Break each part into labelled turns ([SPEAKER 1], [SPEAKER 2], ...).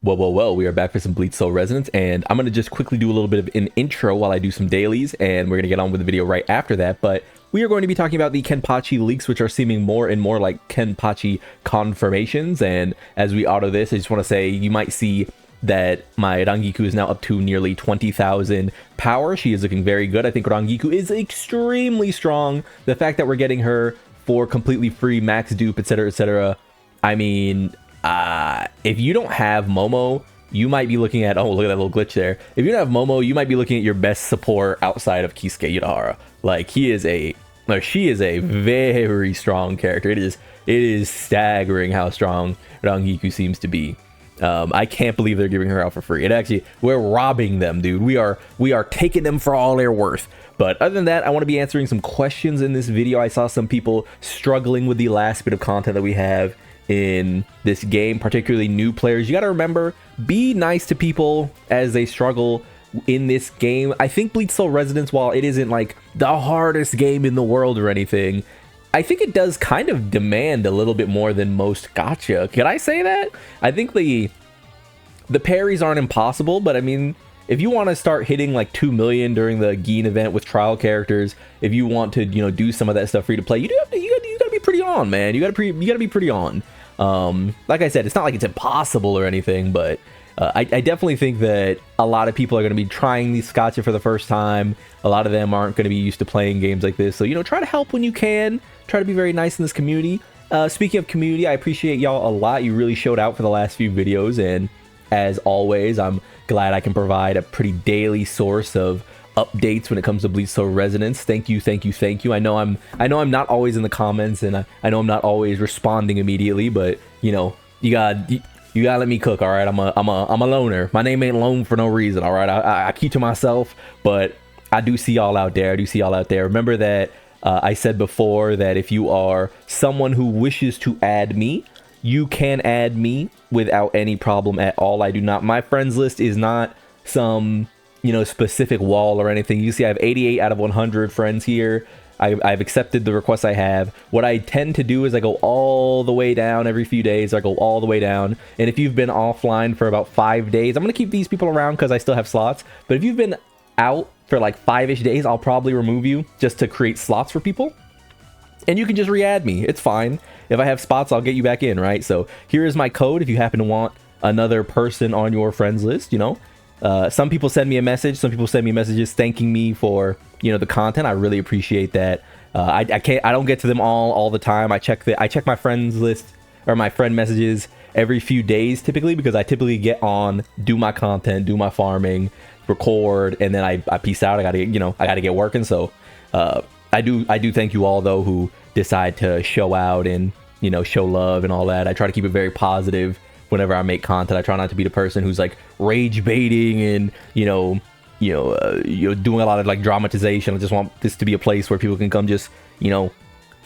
[SPEAKER 1] Well, we are back for some Bleach Soul Resonance, and I'm going to just quickly do a little bit of an intro while I do some dailies, and we're going to get on with the video right after that. But we are going to be talking about the Kenpachi leaks, which are seeming more and more like Kenpachi confirmations. And as we auto this, I just want to say you might see that my Rangiku is now up to nearly 20,000 power. She is looking very good. I think Rangiku is extremely strong. The fact that we're getting her for completely free, max dupe, etc., etc. I mean... if you don't have Momo, you might be looking at, oh, look at that little glitch there. If you don't have Momo, you might be looking at your best support outside of Kisuke Urahara. Like, she is a very strong character. It is staggering how strong Rangiku seems to be. I can't believe they're giving her out for free. We're robbing them, dude. We are taking them for all they're worth. But other than that, I want to be answering some questions in this video. I saw some people struggling with the last bit of content that we have in this game, particularly new players. You got to remember, be nice to people as they struggle in this game. I think Bleach Soul Resonance, while it isn't like the hardest game in the world or anything, I think it does kind of demand a little bit more than most gacha. Can I say that? I think the parries aren't impossible, but I mean, if you want to start hitting like 2 million during the Gin event with trial characters, if you want to, you know, do some of that stuff free to play, you gotta be pretty on, man. You gotta be pretty on. Like I said, it's not like it's impossible or anything, but I definitely think that a lot of people are going to be trying these gacha for the first time. A lot of them aren't going to be used to playing games like this. So, you know, try to help when you can. Try to be very nice in this community. Speaking of community, I appreciate y'all a lot. You really showed out for the last few videos. And as always, I'm glad I can provide a pretty daily source of updates when it comes to Bleach Soul Resonance. Thank you. I know I'm not always in the comments, and I know I'm not always responding immediately, but you know, you gotta let me cook. All right, I'm a loner. My name ain't Lone for no reason. All right, I keep to myself, but I do see y'all out there. Remember that I said before that if you are someone who wishes to add me, you can add me without any problem at all. My friends list is not some, you know, specific wall or anything. You see, I have 88 out of 100 friends here. I've accepted the requests I have. What I tend to do is I go all the way down every few days. I go all the way down. And if you've been offline for about 5 days, I'm going to keep these people around because I still have slots. But if you've been out for like 5-ish days, I'll probably remove you just to create slots for people. And you can just re-add me. It's fine. If I have spots, I'll get you back in, right? So here is my code if you happen to want another person on your friends list, you know. Some people send me a message. Some people send me messages thanking me for, you know, the content. I really appreciate that. I don't get to them all the time. I check my friends list or my friend messages every few days typically, because I typically get on, do my content, do my farming, record, and then I peace out. I gotta get working. So I do thank you all though who decide to show out and, you know, show love and all that. I try to keep it very positive whenever I make content. I try not to be the person who's like rage baiting and, doing a lot of like dramatization. I just want this to be a place where people can come just, you know,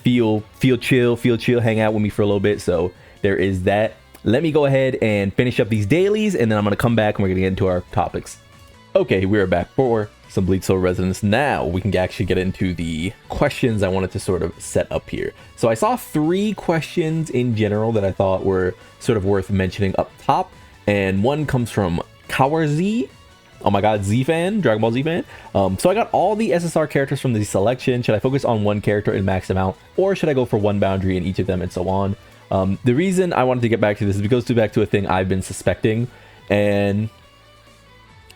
[SPEAKER 1] feel chill, hang out with me for a little bit. So there is that. Let me go ahead and finish up these dailies, and then I'm going to come back and we're going to get into our topics. Okay, we're back for some Bleach Soul Resonance. Now we can actually get into the questions I wanted to sort of set up here. So I saw 3 questions in general that I thought were sort of worth mentioning up top, and one comes from Kawarz. Oh my god, Z fan, Dragon Ball Z fan. So I got all the SSR characters from the selection. Should I focus on one character and max them out, or should I go for one boundary in each of them, and so on? The reason I wanted to get back to this is because it goes back to a thing I've been suspecting. And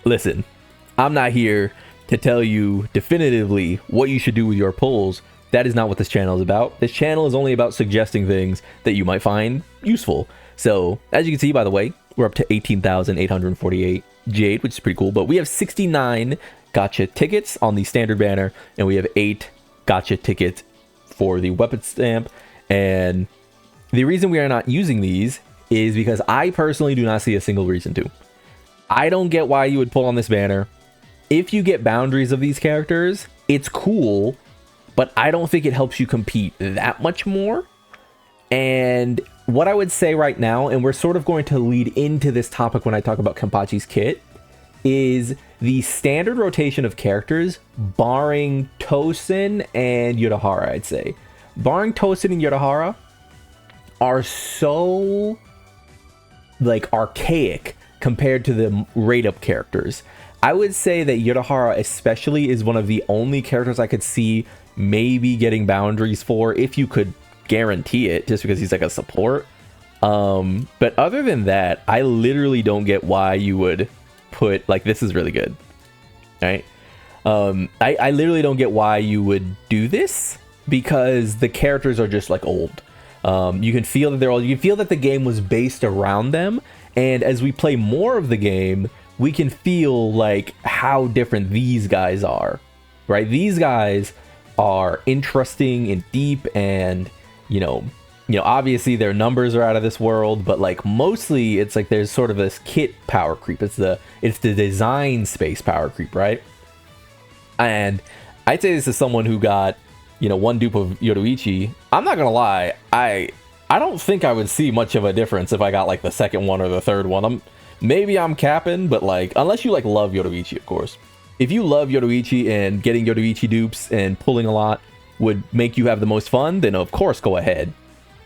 [SPEAKER 1] listen, I'm not here to tell you definitively what you should do with your pulls. That is not what this channel is about. This channel is only about suggesting things that you might find useful. So as you can see, by the way, we're up to 18,848 Jade, which is pretty cool. But we have 69 gacha tickets on the standard banner, and we have 8 gacha tickets for the weapon stamp. And the reason we are not using these is because I personally do not see a single reason to. I don't get why you would pull on this banner. If you get boundaries of these characters, it's cool, but I don't think it helps you compete that much more. And what I would say right now, and we're sort of going to lead into this topic when I talk about Kenpachi's kit, is the standard rotation of characters, barring Tosin and Urahara, I'd say. Barring Tosin and Urahara, are so like archaic compared to the rate up characters. I would say that Urahara especially is one of the only characters I could see maybe getting boundaries for, if you could guarantee it, just because he's like a support. But other than that, I literally don't get why you would put, like, this is really good, right? I literally don't get why you would do this, because the characters are just like old. You can feel that they're old. You can feel that the game was based around them, and as we play more of the game, we can feel like how different these guys are, right? These guys are interesting and deep, and you know, obviously their numbers are out of this world, but like mostly it's like there's sort of this kit power creep. It's the design space power creep, right? And I'd say this is someone who got, one dupe of Yoruichi. I'm not gonna lie, I don't think I would see much of a difference if I got like the second one or the third one. Maybe I'm capping, but like, unless you like love Yoruichi, of course. If you love Yoruichi and getting Yoruichi dupes and pulling a lot would make you have the most fun, then of course go ahead.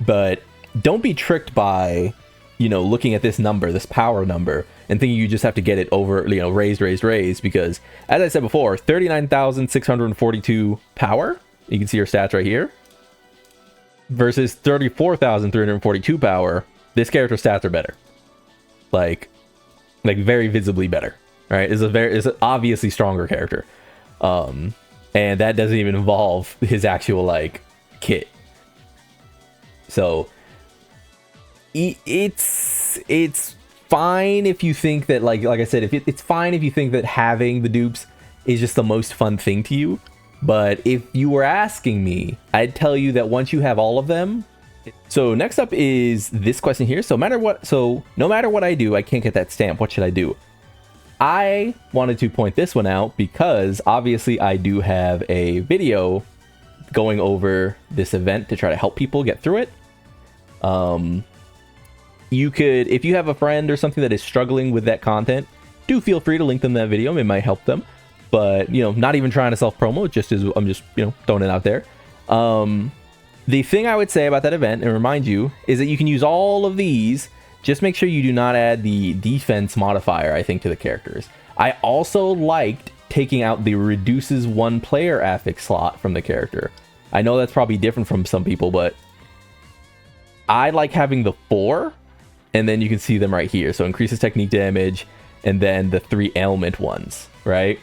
[SPEAKER 1] But don't be tricked by, looking at this number, this power number, and thinking you just have to get it over, raised, because as I said before, 39,642 power. You can see your stats right here. Versus 34,342 power. This character's stats are better. Like very visibly better, right? Is an obviously stronger character, and that doesn't even involve his actual like kit. So it's fine if you think that like I said, it's fine if you think that having the dupes is just the most fun thing to you. But if you were asking me, I'd tell you that once you have all of them. So next up is this question here. No matter what I do, I can't get that stamp. What should I do? I wanted to point this one out because obviously I do have a video going over this event to try to help people get through it. You could, if you have a friend or something that is struggling with that content, do feel free to link them that video. It might help them. But, not even trying to self-promo, I'm just throwing it out there. The thing I would say about that event, and remind you, is that you can use all of these. Just make sure you do not add the defense modifier, I think, to the characters. I also liked taking out the reduces one player affix slot from the character. I know that's probably different from some people, but I like having the 4, and then you can see them right here. So increases technique damage, and then the 3 ailment ones, right?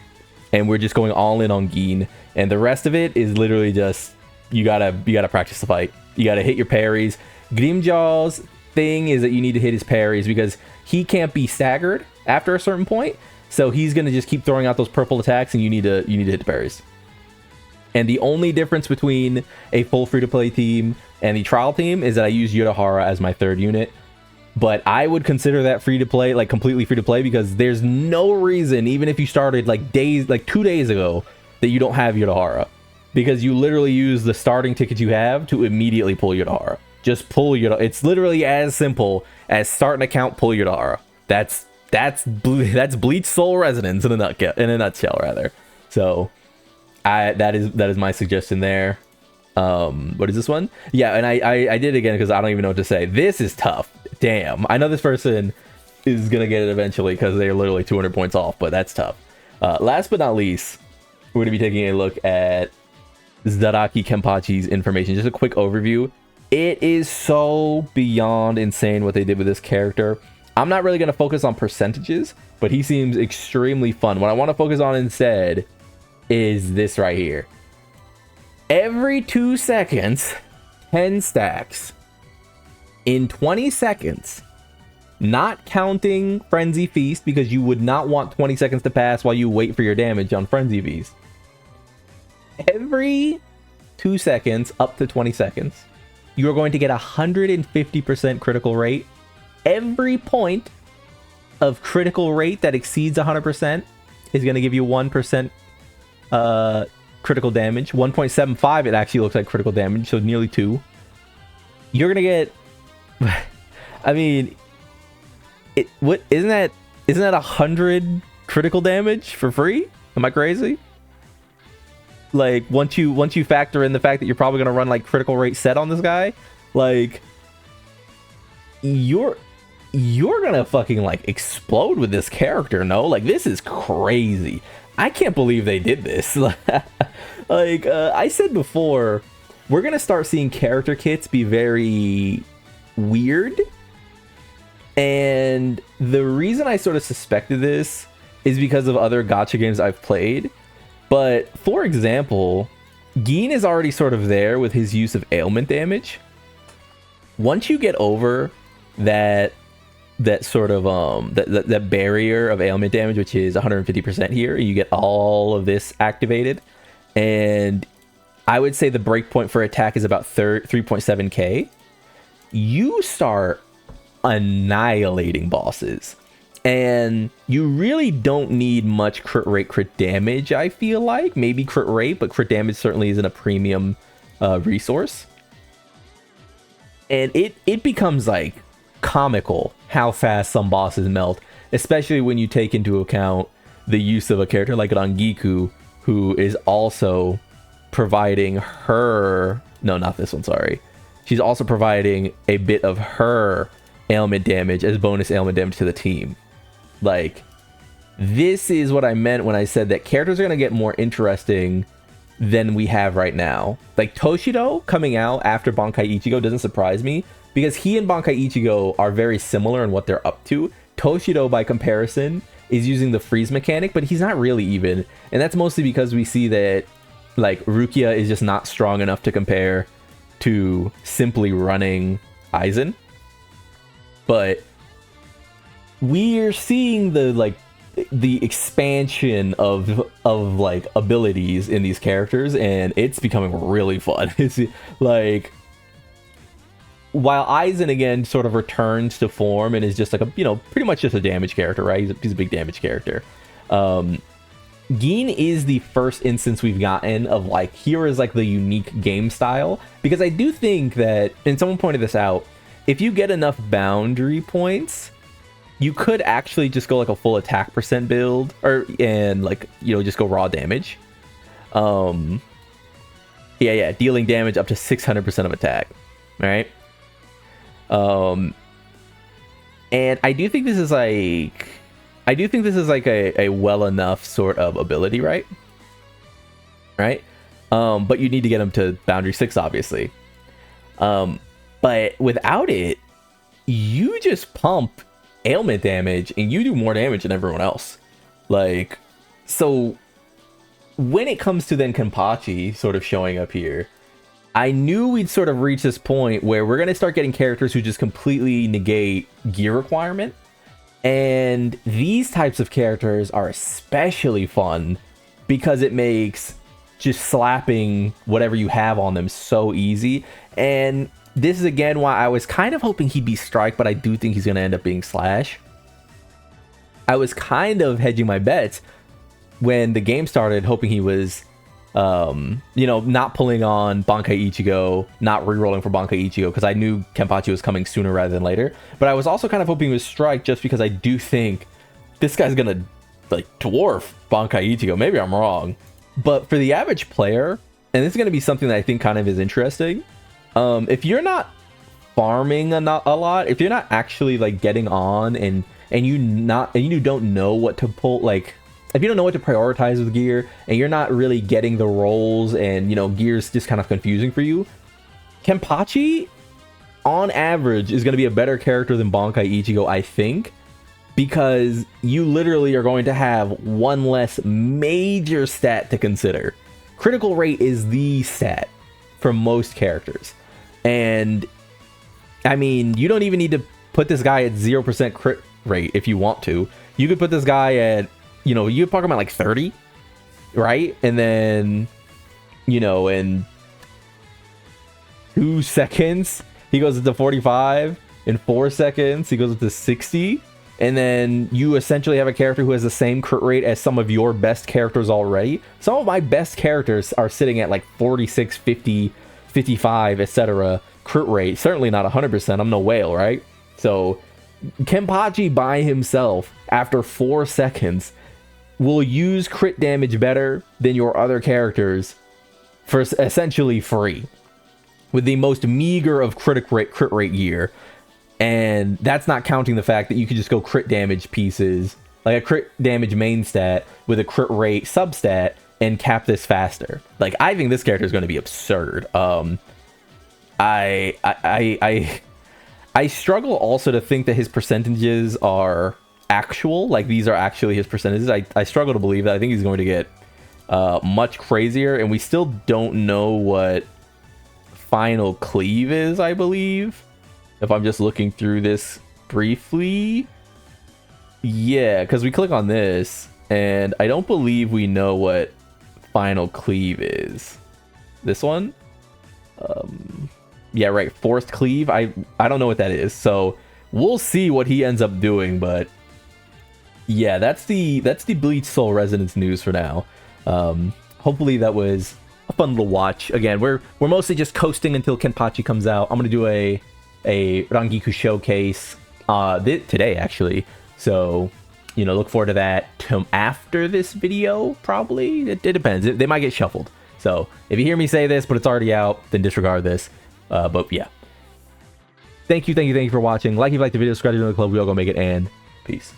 [SPEAKER 1] And we're just going all in on Gin, and the rest of it is literally just you gotta practice the fight. You gotta hit your parries. Grimmjow's thing is that you need to hit his parries because he can't be staggered after a certain point. So he's gonna just keep throwing out those purple attacks, and you need to hit the parries. And the only difference between a full free-to-play team and the trial team is that I use Urahara as my third unit. But I would consider that free-to-play, like completely free-to-play, because there's no reason, even if you started like 2 days ago, that you don't have Urahara. Because you literally use the starting ticket you have to immediately pull Urahara. Just pull Urahara. It's literally as simple as start an account, pull Urahara. That's Bleach Soul Resonance in a nutshell, rather. So that is my suggestion there. What is this one? Yeah, and I did it again because I don't even know what to say. This is tough. Damn. I know this person is gonna get it eventually because they're literally 200 points off, but that's tough. Last but not least, we're gonna be taking a look at Zaraki Kenpachi's information. Just a quick overview. It is so beyond insane what they did with this character. I'm not really gonna focus on percentages, but he seems extremely fun. What I want to focus on instead is this right here. Every 2 seconds, 10 stacks. In 20 seconds, not counting Frenzy Feast, because you would not want 20 seconds to pass while you wait for your damage on Frenzy Feast. Every 2 seconds, up to 20 seconds, you are going to get 150% critical rate. Every point of critical rate that exceeds 100% is going to give you 1% critical damage. 1.75 it actually looks like critical damage, so nearly 2. You're gonna get I mean, isn't that 100 critical damage for free? Am I crazy? Like once you factor in the fact that you're probably gonna run like critical rate set on this guy, like you're gonna fucking like explode with this character, no? Like, this is crazy. I can't believe they did this. Like, I said before, we're gonna start seeing character kits be very weird. And the reason I sort of suspected this is because of other gacha games I've played. But for example, Gin is already sort of there with his use of ailment damage. Once you get over that sort of that barrier of ailment damage, which is 150% here, you get all of this activated, and I would say the breakpoint for attack is about 3.7k. You start annihilating bosses, and you really don't need much crit rate, crit damage. I feel like maybe crit rate, but crit damage certainly isn't a premium resource. And it becomes like comical how fast some bosses melt, especially when you take into account the use of a character like Rangiku, who is also providing her, no, not this one, sorry. She's also providing a bit of her ailment damage as bonus ailment damage to the team. Like, this is what I meant when I said that characters are going to get more interesting than we have right now. Like, Toshido coming out after Bankai Ichigo doesn't surprise me, because he and Bankai Ichigo are very similar in what they're up to. Toshido, by comparison, is using the freeze mechanic, but he's not really even. And that's mostly because we see that, like, Rukia is just not strong enough to compare to simply running Aizen. But we're seeing the expansion of like abilities in these characters, and it's becoming really fun. It's like, while Aizen again sort of returns to form and is just like a, you know, pretty much just a damage character, right? He's a big damage character. Gin is the first instance we've gotten of like, here is like the unique game style, because I do think that, and someone pointed this out, if you get enough boundary points, you could actually just go like a full attack percent build, and like, you know, just go raw damage. Yeah, dealing damage up to 600% of attack, right? And I do think this is like, a well enough sort of ability, right? But you need to get them to boundary 6, obviously. But without it, you just pump ailment damage and you do more damage than everyone else. Like, so when it comes to then Kenpachi sort of showing up here, I knew we'd sort of reach this point where we're going to start getting characters who just completely negate gear requirement. And these types of characters are especially fun because it makes just slapping whatever you have on them so easy. And this is again why I was kind of hoping he'd be Strike, but I do think he's going to end up being Slash. I was kind of hedging my bets when the game started, hoping he was, you know, not pulling on Bankai Ichigo, not re-rolling for Bankai Ichigo, because I knew Kenpachi was coming sooner rather than later. But I was also kind of hoping he was Strike, just because I do think this guy's going to, like, dwarf Bankai Ichigo. Maybe I'm wrong. But for the average player, and this is going to be something that I think kind of is interesting, if you're not farming a lot, if you're not actually like getting on and you don't know what to pull, like if you don't know what to prioritize with gear and you're not really getting the rolls and, you know, gear's just kind of confusing for you, Kenpachi on average is going to be a better character than Bankai Ichigo, I think, because you literally are going to have one less major stat to consider. Critical rate is the stat for most characters. And I mean, you don't even need to put this guy at 0% crit rate if you want to. You could put this guy at, you know, you could park him at like 30, right? And then, you know, in 2 seconds, he goes up to 45. In 4 seconds, he goes up to 60. And then you essentially have a character who has the same crit rate as some of your best characters already. Some of my best characters are sitting at like 46, 50, 55, etc. crit rate. Certainly not 100%. I'm no whale, right? So Kenpachi by himself, after 4 seconds, will use crit damage better than your other characters for essentially free, with the most meager of crit rate gear. And that's not counting the fact that you could just go crit damage pieces, like a crit damage main stat with a crit rate substat, and cap this faster. Like, I think this character is going to be absurd. I struggle also to think that his percentages are actual, like these are actually his percentages. I struggle to believe that. I think he's going to get much crazier, and we still don't know what final cleave is, I believe. If I'm just looking through this briefly. Yeah, because we click on this, and I don't believe we know what final cleave is. This one? Yeah, right, forced cleave. I don't know what that is, so we'll see what he ends up doing, but yeah, that's the Bleach Soul Resonance news for now. Hopefully that was a fun little watch. Again, we're mostly just coasting until Kenpachi comes out. I'm gonna do a Rangiku showcase today, actually, so you know, look forward to that after this video, probably. It depends. They might get shuffled, so if you hear me say this but it's already out, then disregard this. But yeah, thank you for watching. Like if you liked the video, subscribe to the club. We all gonna make it, and peace.